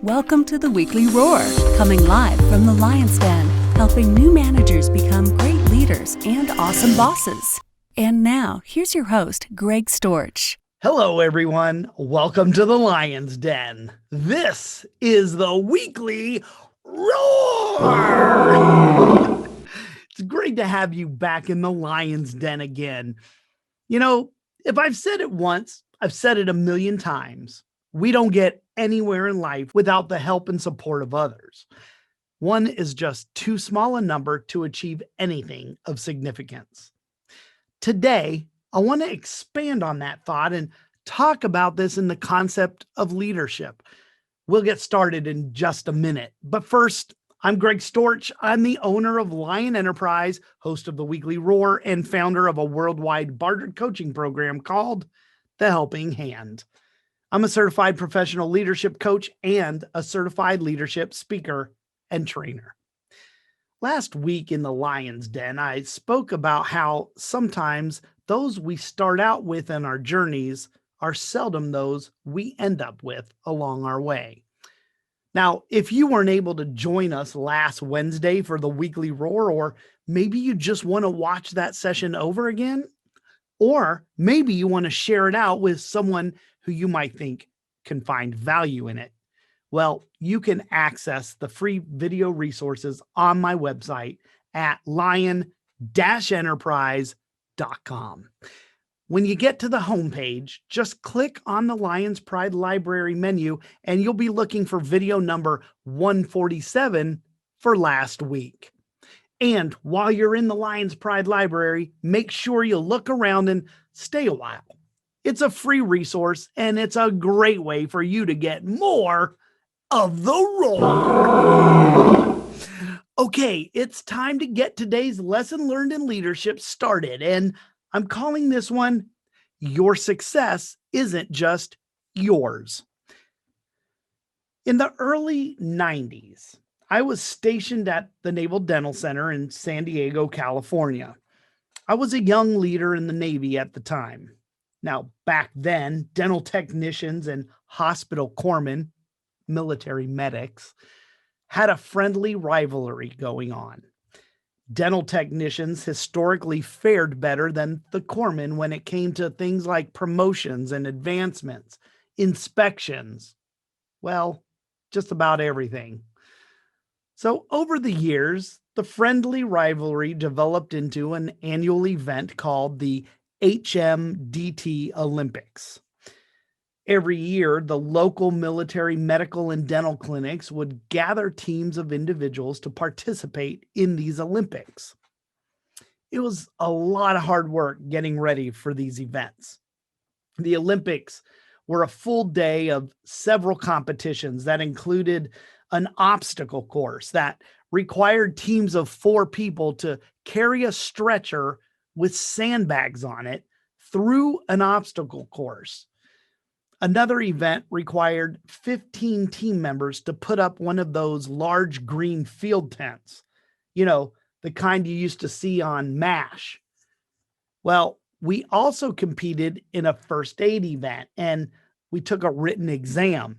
Welcome to the Weekly Roar, coming live from the Lion's Den, helping new managers become great leaders and awesome bosses. And now, here's your host, Greg Storch. Hello, everyone. Welcome to the Lion's Den. This is the Weekly Roar. It's great to have you back in the Lion's Den again. You know, if I've said it once, I've said it a million times. We don't get anywhere in life without the help and support of others. One is just too small a number to achieve anything of significance. Today, I want to expand on that thought and talk about this in the concept of leadership. We'll get started in just a minute. But first, I'm Greg Storch. I'm the owner of Lion Enterprise, host of the Weekly Roar, and founder of a worldwide bartered coaching program called The Helping Hand. I'm a certified professional leadership coach and a certified leadership speaker and trainer. Last week in the Lion's Den, I spoke about how sometimes those we start out with in our journeys are seldom those we end up with along our way. Now, if you weren't able to join us last Wednesday for the Weekly Roar, or maybe you just want to watch that session over again, or maybe you want to share it out with someone who you might think can find value in it, well, you can access the free video resources on my website at lion-enterprise.com. When you get to the homepage, just click on the Lion's Pride Library menu and you'll be looking for video number 147 for last week. And while you're in the Lion's Pride Library, make sure you look around and stay a while. It's a free resource and it's a great way for you to get more of the roar. Okay, it's time to get today's lesson learned in leadership started, and I'm calling this one, Your Success Isn't Just Yours. In the early 90s, I was stationed at the Naval Dental Center in San Diego, California. I was a young leader in the Navy at the time. Now, back then, dental technicians and hospital corpsmen, military medics, had a friendly rivalry going on. Dental technicians historically fared better than the corpsmen when it came to things like promotions and advancements, inspections, well, just about everything. So over the years, the friendly rivalry developed into an annual event called the HMDT Olympics. Every year, the local military, medical, and dental clinics would gather teams of individuals to participate in these Olympics. It was a lot of hard work getting ready for these events. The Olympics were a full day of several competitions that included an obstacle course that required teams of 4 people to carry a stretcher with sandbags on it through an obstacle course. Another event required 15 team members to put up one of those large green field tents, you know, the kind you used to see on MASH. Well, we also competed in a first aid event and we took a written exam.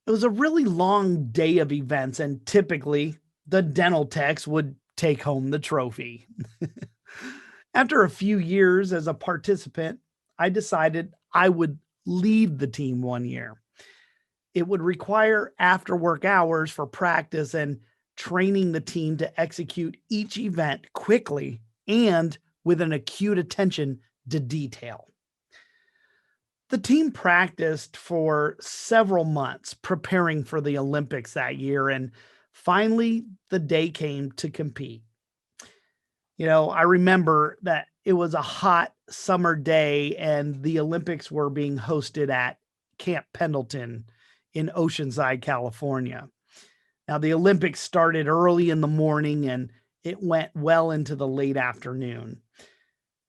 It was a really long day of events, and typically the dental techs would take home the trophy. After a few years as a participant, I decided I would lead the team one year. It would require after work hours for practice and training the team to execute each event quickly and with an acute attention to detail. The team practiced for several months preparing for the Olympics that year, and finally the day came to compete. You know, I remember that it was a hot summer day and the Olympics were being hosted at Camp Pendleton in Oceanside, California. Now, the Olympics started early in the morning and it went well into the late afternoon.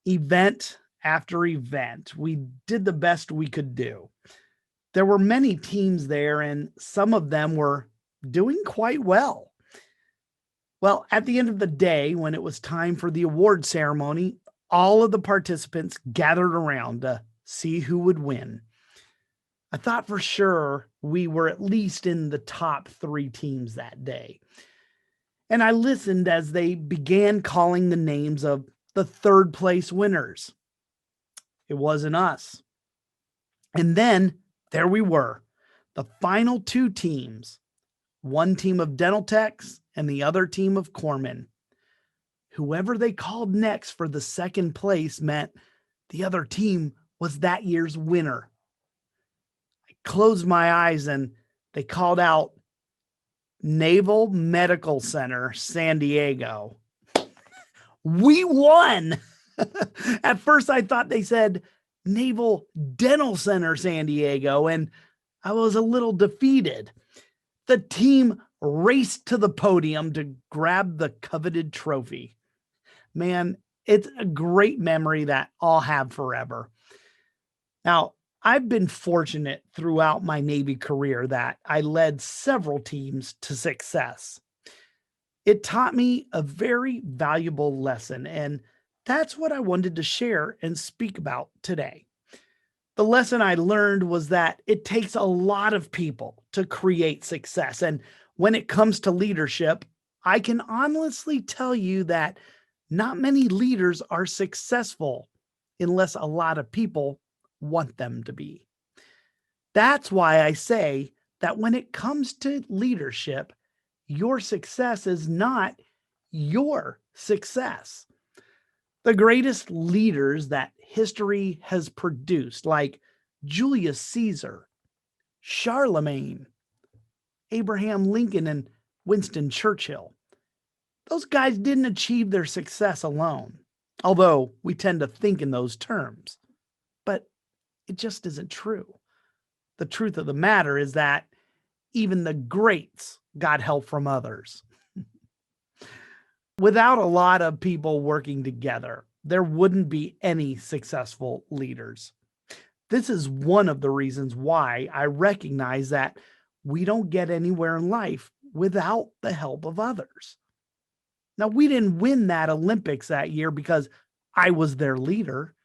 Event after event, we did the best we could do. There were many teams there and some of them were doing quite well. Well, at the end of the day, when it was time for the award ceremony, all of the participants gathered around to see who would win. I thought for sure we were at least in the top three teams that day. And I listened as they began calling the names of the third place winners. It wasn't us. And then there we were, the final two teams, one team of dental techs and the other team of corpsmen. Whoever they called next for the second place meant the other team was that year's winner. I closed my eyes and they called out Naval Medical Center, San Diego. We won. At first, I thought they said Naval Dental Center, San Diego, and I was a little defeated. The team raced to the podium to grab the coveted trophy. Man, it's a great memory that I'll have forever. Now, I've been fortunate throughout my Navy career that I led several teams to success. It taught me a very valuable lesson, and that's what I wanted to share and speak about today. The lesson I learned was that it takes a lot of people to create success. And when it comes to leadership, I can honestly tell you that not many leaders are successful unless a lot of people want them to be. That's why I say that when it comes to leadership, your success is not your success. The greatest leaders that history has produced, like Julius Caesar, Charlemagne, Abraham Lincoln, and Winston Churchill, those guys didn't achieve their success alone, although we tend to think in those terms. But it just isn't true. The truth of the matter is that even the greats got help from others. Without a lot of people working together, there wouldn't be any successful leaders. This is one of the reasons why I recognize that we don't get anywhere in life without the help of others. Now, we didn't win that Olympics that year because I was their leader.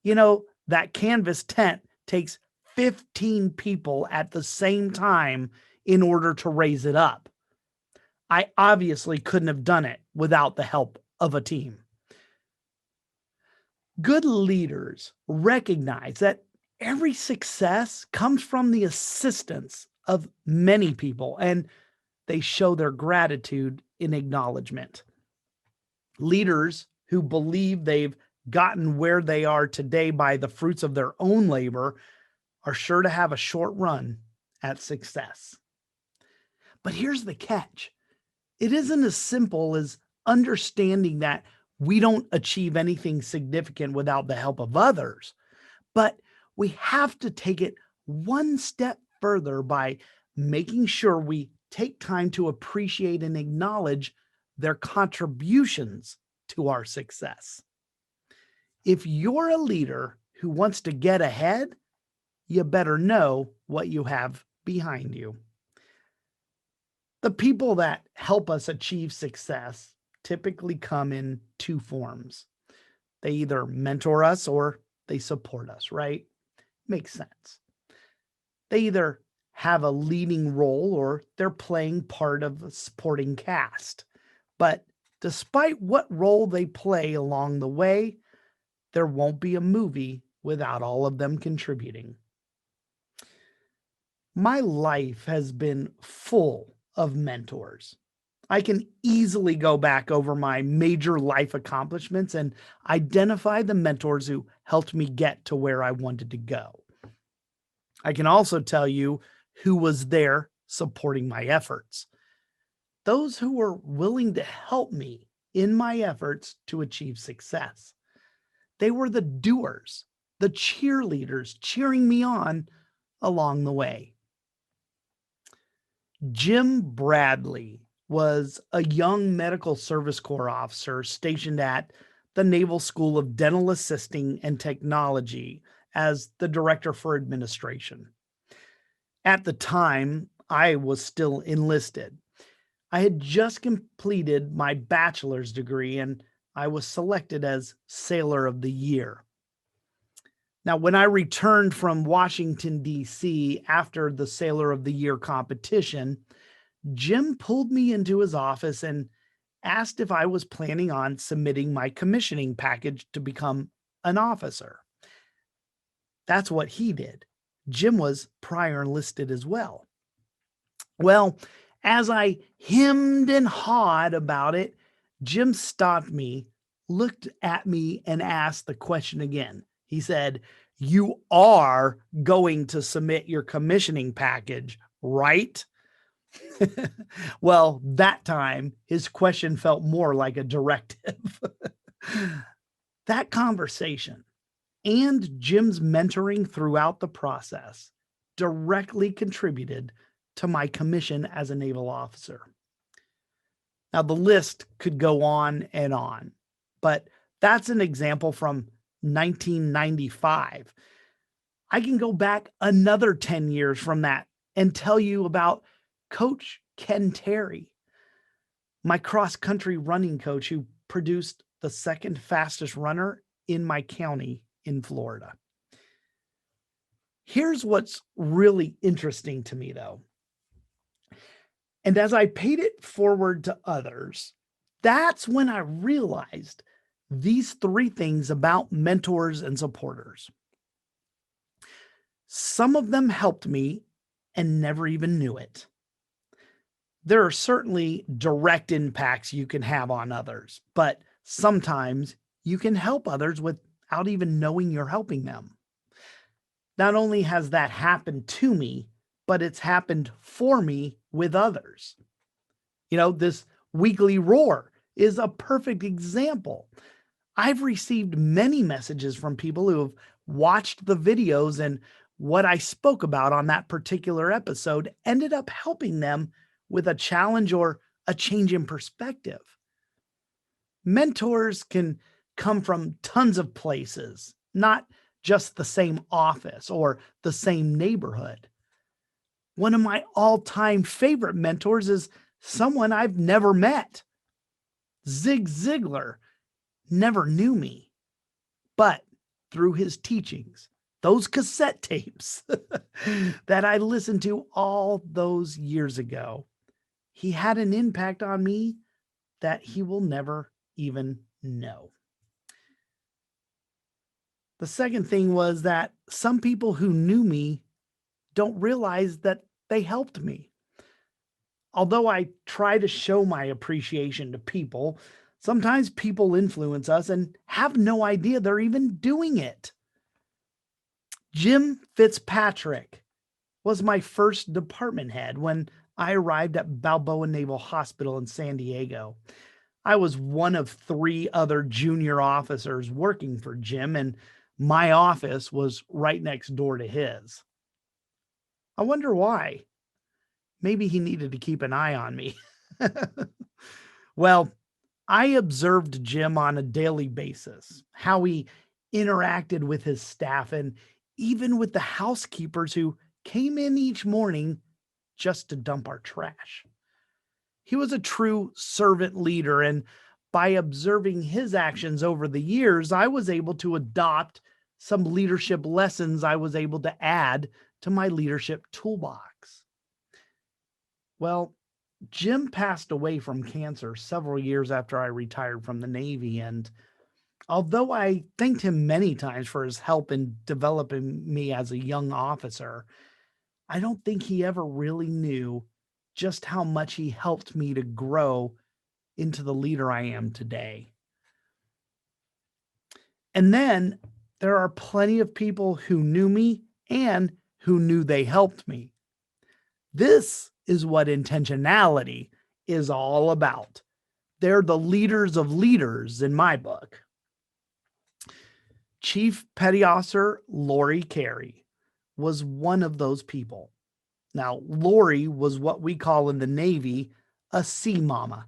You know, that canvas tent takes 15 people at the same time in order to raise it up. I obviously couldn't have done it without the help of a team. Good leaders recognize that every success comes from the assistance of many people, and they show their gratitude in acknowledgement. Leaders who believe they've gotten where they are today by the fruits of their own labor are sure to have a short run at success. But here's the catch. It isn't as simple as understanding that we don't achieve anything significant without the help of others, but we have to take it one step further by making sure we take time to appreciate and acknowledge their contributions to our success. If you're a leader who wants to get ahead, you better know what you have behind you. The people that help us achieve success typically come in two forms. They either mentor us or they support us, right? Makes sense. They either have a leading role or they're playing part of a supporting cast. But despite what role they play along the way, there won't be a movie without all of them contributing. My life has been full of mentors. I can easily go back over my major life accomplishments and identify the mentors who helped me get to where I wanted to go. I can also tell you who was there supporting my efforts. Those who were willing to help me in my efforts to achieve success. They were the doers, the cheerleaders cheering me on along the way. Jim Bradley was a young medical service corps officer stationed at the Naval School of Dental Assisting and Technology as the director for administration. At the time, I was still enlisted. I had just completed my bachelor's degree and I was selected as Sailor of the Year. Now, when I returned from Washington, D.C. after the Sailor of the Year competition, Jim pulled me into his office and asked if I was planning on submitting my commissioning package to become an officer. That's what he did. Jim was prior enlisted as well. Well, as I hemmed and hawed about it, Jim stopped me, looked at me, and asked the question again. He said, "You are going to submit your commissioning package, right?" Well, that time his question felt more like a directive. That conversation and Jim's mentoring throughout the process directly contributed to my commission as a naval officer. Now, the list could go on, but that's an example from 1995. I can go back another 10 years from that and tell you about Coach Ken Terry, my cross country running coach who produced the second fastest runner in my county in Florida. Here's what's really interesting to me, though. And as I paid it forward to others, that's when I realized these three things about mentors and supporters. Some of them helped me and never even knew it. There are certainly direct impacts you can have on others, but sometimes you can help others without even knowing you're helping them. Not only has that happened to me, but it's happened for me with others. This weekly roar is a perfect example. I've received many messages from people who have watched the videos, and what I spoke about on that particular episode ended up helping them with a challenge or a change in perspective. Mentors can come from tons of places, not just the same office or the same neighborhood. One of my all-time favorite mentors is someone I've never met. Zig Ziglar never knew me, but through his teachings, those cassette tapes that I listened to all those years ago, he had an impact on me that he will never even know. The second thing was that some people who knew me don't realize that they helped me. Although I try to show my appreciation to people, sometimes people influence us and have no idea they're even doing it. Jim Fitzpatrick was my first department head when I arrived at Balboa Naval Hospital in San Diego. I was one of three other junior officers working for Jim, and my office was right next door to his. I wonder why. Maybe he needed to keep an eye on me. Well, I observed Jim on a daily basis, how he interacted with his staff and even with the housekeepers who came in each morning just to dump our trash. He was a true servant leader, and by observing his actions over the years, I was able to adopt some leadership lessons I was able to add to my leadership toolbox. Well, Jim passed away from cancer several years after I retired from the Navy, and although I thanked him many times for his help in developing me as a young officer, I don't think he ever really knew just how much he helped me to grow into the leader I am today. And then there are plenty of people who knew me and who knew they helped me. This is what intentionality is all about. They're the leaders of leaders in my book. Chief Petty Officer Lori Carey was one of those people. Now, Lori was what we call in the Navy a sea mama.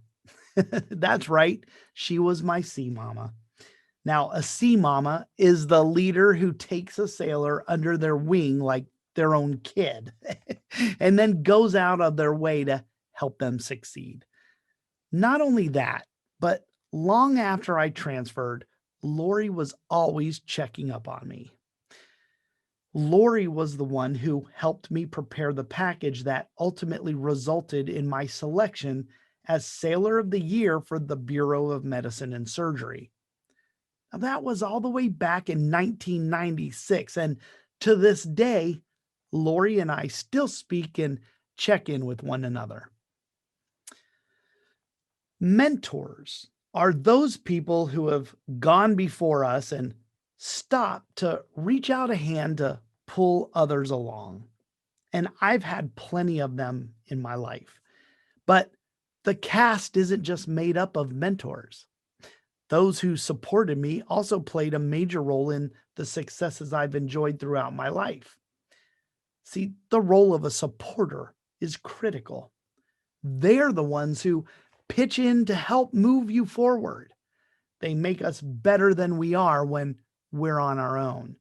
That's right. She was my sea mama. Now, a sea mama is the leader who takes a sailor under their wing like their own kid and then goes out of their way to help them succeed. Not only that, but long after I transferred, Lori was always checking up on me. Lori was the one who helped me prepare the package that ultimately resulted in my selection as Sailor of the Year for the Bureau of Medicine and Surgery. Now, that was all the way back in 1996. And to this day, Lori and I still speak and check in with one another. Mentors are those people who have gone before us and stopped to reach out a hand to pull others along. And I've had plenty of them in my life. But the cast isn't just made up of mentors. Those who supported me also played a major role in the successes I've enjoyed throughout my life. See, the role of a supporter is critical. They're the ones who pitch in to help move you forward. They make us better than we are when we're on our own.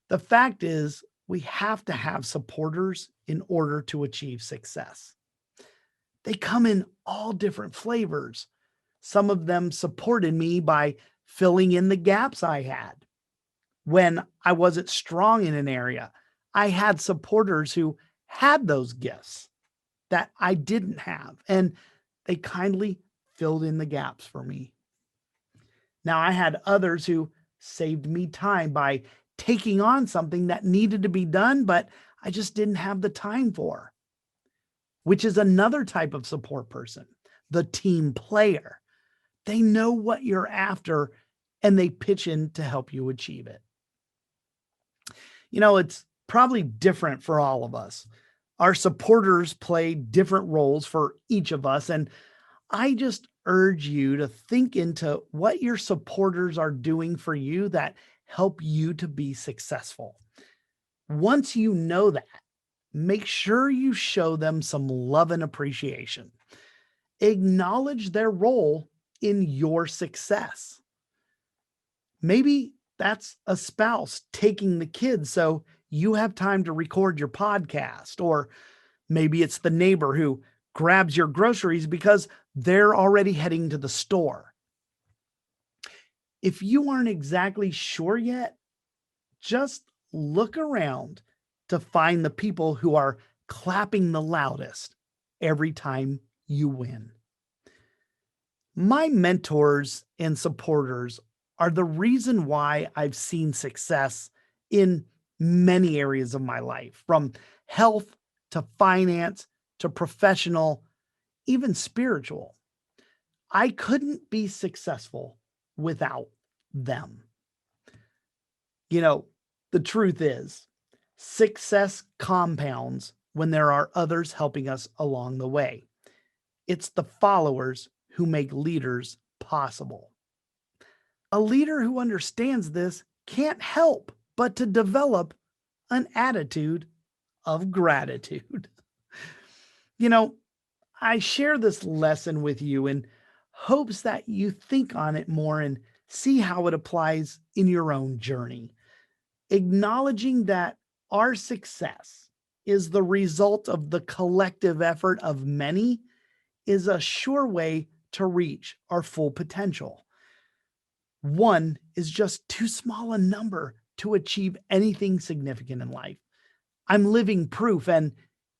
The fact is, we have to have supporters in order to achieve success. They come in all different flavors. Some of them supported me by filling in the gaps I had. When I wasn't strong in an area, I had supporters who had those gifts that I didn't have, and they kindly filled in the gaps for me. Now, I had others who saved me time by taking on something that needed to be done, but I just didn't have the time for, which is another type of support person, the team player. They know what you're after and they pitch in to help you achieve it. It's probably different for all of us. Our supporters play different roles for each of us. And I just urge you to think into what your supporters are doing for you that help you to be successful. Once you know that, make sure you show them some love and appreciation. Acknowledge their role in your success. Maybe that's a spouse taking the kids so you have time to record your podcast, or maybe it's the neighbor who grabs your groceries because they're already heading to the store. If you aren't exactly sure yet, just look around to find the people who are clapping the loudest every time you win. My mentors and supporters are the reason why I've seen success in many areas of my life, from health to finance to professional, even spiritual. I couldn't be successful without them. The truth is, success compounds when there are others helping us along the way. It's the followers who make leaders possible. A leader who understands this can't help but to develop an attitude of gratitude. I share this lesson with you in hopes that you think on it more and see how it applies in your own journey. Acknowledging that our success is the result of the collective effort of many is a sure way to reach our full potential. One is just too small a number to achieve anything significant in life. I'm living proof, and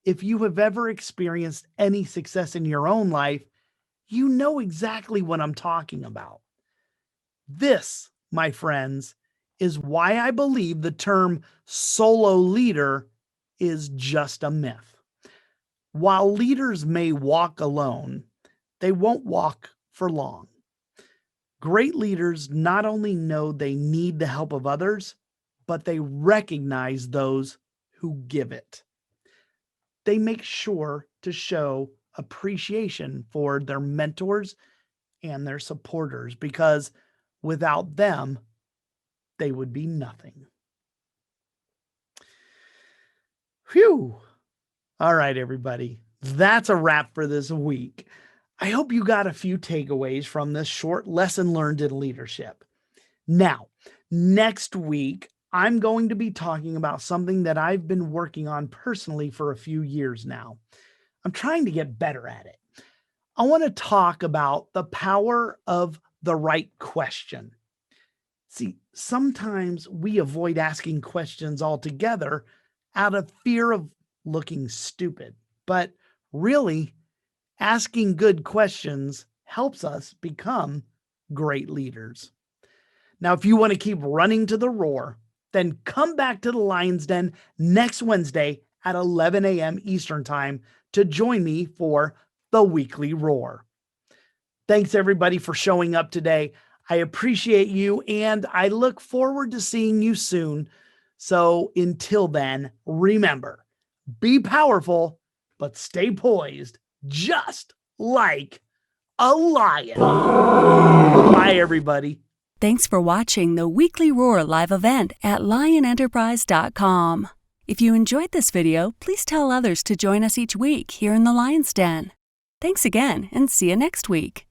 if you have ever experienced any success in your own life, you know exactly what I'm talking about. This, my friends, is why I believe the term solo leader is just a myth. While leaders may walk alone, they won't walk for long. Great leaders not only know they need the help of others, but they recognize those who give it. They make sure to show appreciation for their mentors and their supporters, because without them, they would be nothing. Phew. All right, everybody. That's a wrap for this week. I hope you got a few takeaways from this short lesson learned in leadership. Now, next week, I'm going to be talking about something that I've been working on personally for a few years now. I'm trying to get better at it. I want to talk about the power of the right question. See, sometimes we avoid asking questions altogether out of fear of looking stupid. But really, asking good questions helps us become great leaders. Now, if you want to keep running to the roar, then come back to the Lion's Den next Wednesday at 11 a.m. Eastern Time to join me for the Weekly Roar. Thanks, everybody, for showing up today. I appreciate you, and I look forward to seeing you soon. So until then, remember, be powerful, but stay poised, just like a lion. Bye, everybody. Thanks for watching the Weekly Roar live event at lionenterprise.com. If you enjoyed this video, please tell others to join us each week here in the Lion's Den. Thanks again, and see you next week.